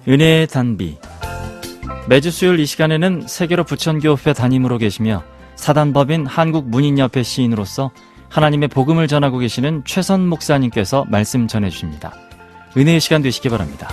은혜의 단비. 매주 수요일 이 시간에는 세계로 부천교회 담임으로 계시며 사단법인 한국문인협회 시인으로서 하나님의 복음을 전하고 계시는 최선 목사님께서 말씀 전해주십니다. 은혜의 시간 되시기 바랍니다.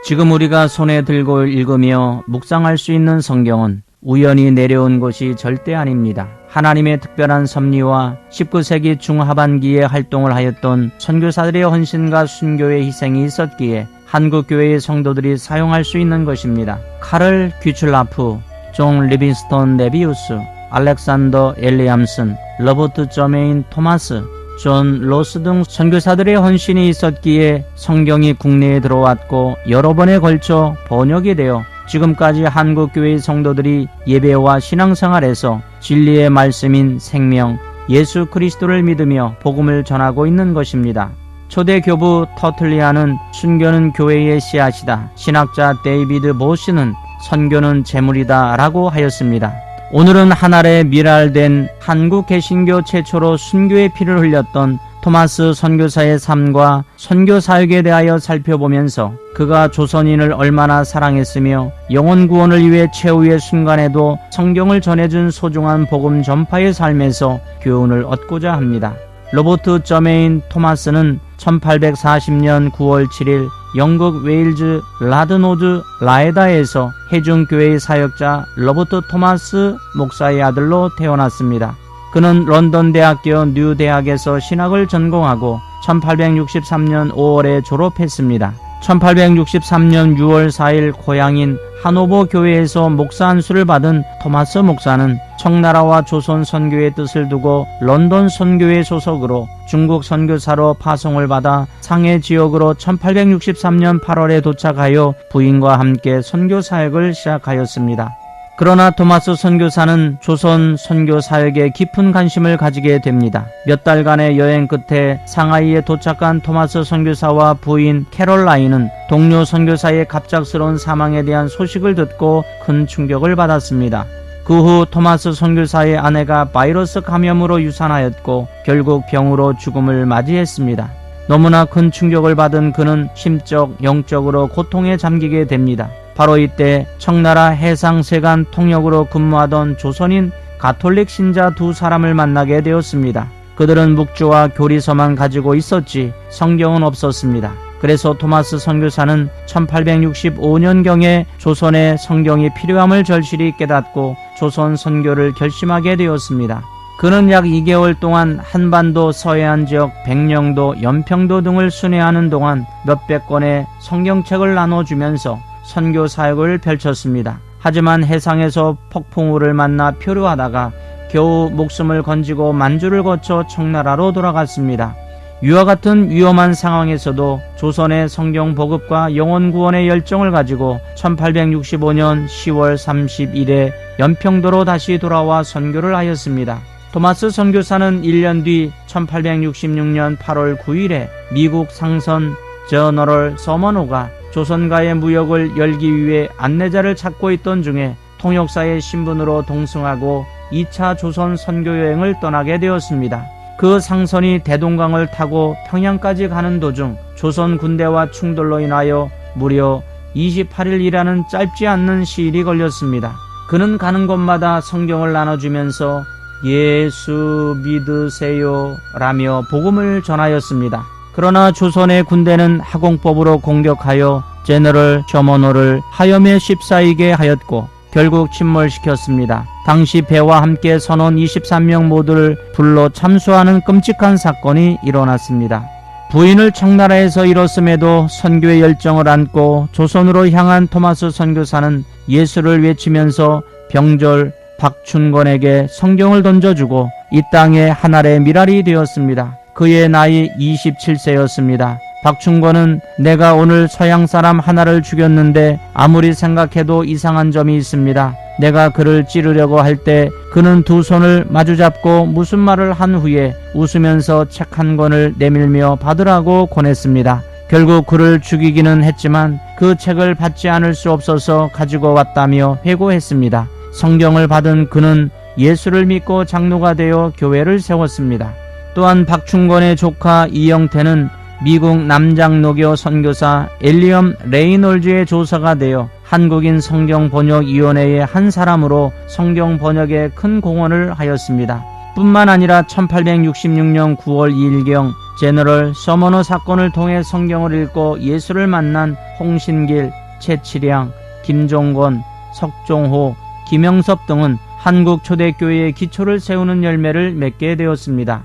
지금 우리가 손에 들고 읽으며 묵상할 수 있는 성경은 우연히 내려온 것이 절대 아닙니다. 하나님의 특별한 섭리와 19세기 중하반기에 활동을 하였던 선교사들의 헌신과 순교의 희생이 있었기에 한국교회의 성도들이 사용할 수 있는 것입니다. 카를 귀출라프, 존 리빙스톤 네비우스, 알렉산더 엘리암슨, 로버트 저메인 토마스, 존 로스 등 선교사들의 헌신이 있었기에 성경이 국내에 들어왔고 여러 번에 걸쳐 번역이 되어 지금까지 한국교회의 성도들이 예배와 신앙생활에서 진리의 말씀인 생명 예수 그리스도를 믿으며 복음을 전하고 있는 것입니다. 초대 교부 터틀리아는 순교는 교회의 씨앗이다. 신학자 데이비드 보시는 선교는 재물이다 라고 하였습니다. 오늘은 한 알의 미랄된 한국 개신교 최초로 순교의 피를 흘렸던 토마스 선교사의 삶과 선교 사역에 대하여 살펴보면서 그가 조선인을 얼마나 사랑했으며 영혼 구원을 위해 최후의 순간에도 성경을 전해준 소중한 복음 전파의 삶에서 교훈을 얻고자 합니다. 로버트 저메인 토마스는 1840년 9월 7일 영국 웨일즈 라드노드 라에다에서 해중교회의 사역자 로버트 토마스 목사의 아들로 태어났습니다. 그는 런던 대학교 뉴 대학에서 신학을 전공하고 1863년 5월에 졸업했습니다. 1863년 6월 4일 고향인 하노버 교회에서 목사 안수를 받은 토마스 목사는 청나라와 조선 선교의 뜻을 두고 런던 선교회 소속으로 중국 선교사로 파송을 받아 상해 지역으로 1863년 8월에 도착하여 부인과 함께 선교 사역을 시작하였습니다. 그러나 토마스 선교사는 조선 선교 사역에 깊은 관심을 가지게 됩니다. 몇 달간의 여행 끝에 상하이에 도착한 토마스 선교사와 부인 캐롤라인은 동료 선교사의 갑작스러운 사망에 대한 소식을 듣고 큰 충격을 받았습니다. 그 후 토마스 선교사의 아내가 바이러스 감염으로 유산하였고 결국 병으로 죽음을 맞이했습니다. 너무나 큰 충격을 받은 그는 심적, 영적으로 고통에 잠기게 됩니다. 바로 이때 청나라 해상세관 통역으로 근무하던 조선인 가톨릭 신자 두 사람을 만나게 되었습니다. 그들은 묵주와 교리서만 가지고 있었지 성경은 없었습니다. 그래서 토마스 선교사는 1865년경에 조선의 성경이 필요함을 절실히 깨닫고 조선 선교를 결심하게 되었습니다. 그는 약 2개월 동안 한반도 서해안 지역 백령도, 연평도 등을 순회하는 동안 몇백 권의 성경책을 나눠주면서 선교 사역을 펼쳤습니다. 하지만 해상에서 폭풍우를 만나 표류하다가 겨우 목숨을 건지고 만주를 거쳐 청나라로 돌아갔습니다. 이와 같은 위험한 상황에서도 조선의 성경 보급과 영혼 구원의 열정을 가지고 1865년 10월 30일에 연평도로 다시 돌아와 선교를 하였습니다. 토마스 선교사는 1년 뒤 1866년 8월 9일에 미국 상선 저너럴 서머노가 조선과의 무역을 열기 위해 안내자를 찾고 있던 중에 통역사의 신분으로 동승하고 2차 조선 선교여행을 떠나게 되었습니다. 그 상선이 대동강을 타고 평양까지 가는 도중 조선 군대와 충돌로 인하여 무려 28일이라는 짧지 않는 시일이 걸렸습니다. 그는 가는 곳마다 성경을 나눠주면서 예수 믿으세요 라며 복음을 전하였습니다. 그러나 조선의 군대는 하공법으로 공격하여 제너럴 셔머노를 하염에 휩싸이게 하였고 결국 침몰시켰습니다. 당시 배와 함께 선원 23명 모두를 불로 참수하는 끔찍한 사건이 일어났습니다. 부인을 청나라에서 잃었음에도 선교의 열정을 안고 조선으로 향한 토마스 선교사는 예수를 외치면서 병졸 박춘권에게 성경을 던져주고 이 땅에 한 알의 미랄이 되었습니다. 그의 나이 27세였습니다. 박춘권은 내가 오늘 서양 사람 하나를 죽였는데 아무리 생각해도 이상한 점이 있습니다. 내가 그를 찌르려고 할 때 그는 두 손을 마주잡고 무슨 말을 한 후에 웃으면서 책 한 권을 내밀며 받으라고 권했습니다. 결국 그를 죽이기는 했지만 그 책을 받지 않을 수 없어서 가지고 왔다며 회고했습니다. 성경을 받은 그는 예수를 믿고 장로가 되어 교회를 세웠습니다. 또한 박충건의 조카 이영태는 미국 남장로교 선교사 엘리엄 레이놀즈의 조사가 되어 한국인 성경번역위원회의 한 사람으로 성경 번역에 큰 공헌을 하였습니다. 뿐만 아니라 1866년 9월 2일경 제너럴 서머너 사건을 통해 성경을 읽고 예수를 만난 홍신길, 최치량, 김종건, 석종호, 김영섭 등은 한국 초대교회의 기초를 세우는 열매를 맺게 되었습니다.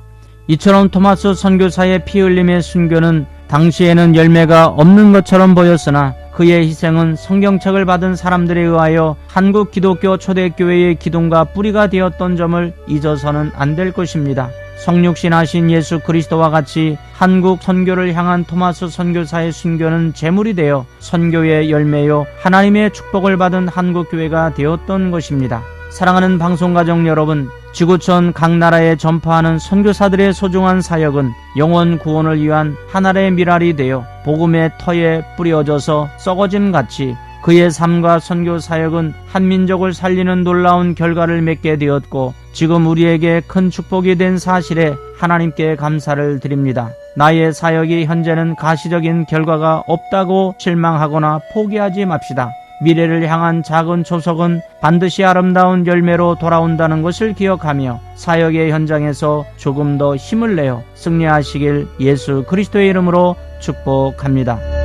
이처럼 토마스 선교사의 피 흘림의 순교는 당시에는 열매가 없는 것처럼 보였으나 그의 희생은 성경책을 받은 사람들에 의하여 한국 기독교 초대교회의 기둥과 뿌리가 되었던 점을 잊어서는 안 될 것입니다. 성육신하신 예수 그리스도와 같이 한국 선교를 향한 토마스 선교사의 순교는 제물이 되어 선교의 열매요 하나님의 축복을 받은 한국교회가 되었던 것입니다. 사랑하는 방송가족 여러분, 지구촌 각 나라에 전파하는 선교사들의 소중한 사역은 영혼 구원을 위한 하나의 미랄이 되어 복음의 터에 뿌려져서 썩어짐같이 그의 삶과 선교 사역은 한 민족을 살리는 놀라운 결과를 맺게 되었고 지금 우리에게 큰 축복이 된 사실에 하나님께 감사를 드립니다. 나의 사역이 현재는 가시적인 결과가 없다고 실망하거나 포기하지 맙시다. 미래를 향한 작은 초석은 반드시 아름다운 열매로 돌아온다는 것을 기억하며 사역의 현장에서 조금 더 힘을 내어 승리하시길 예수 그리스도의 이름으로 축복합니다.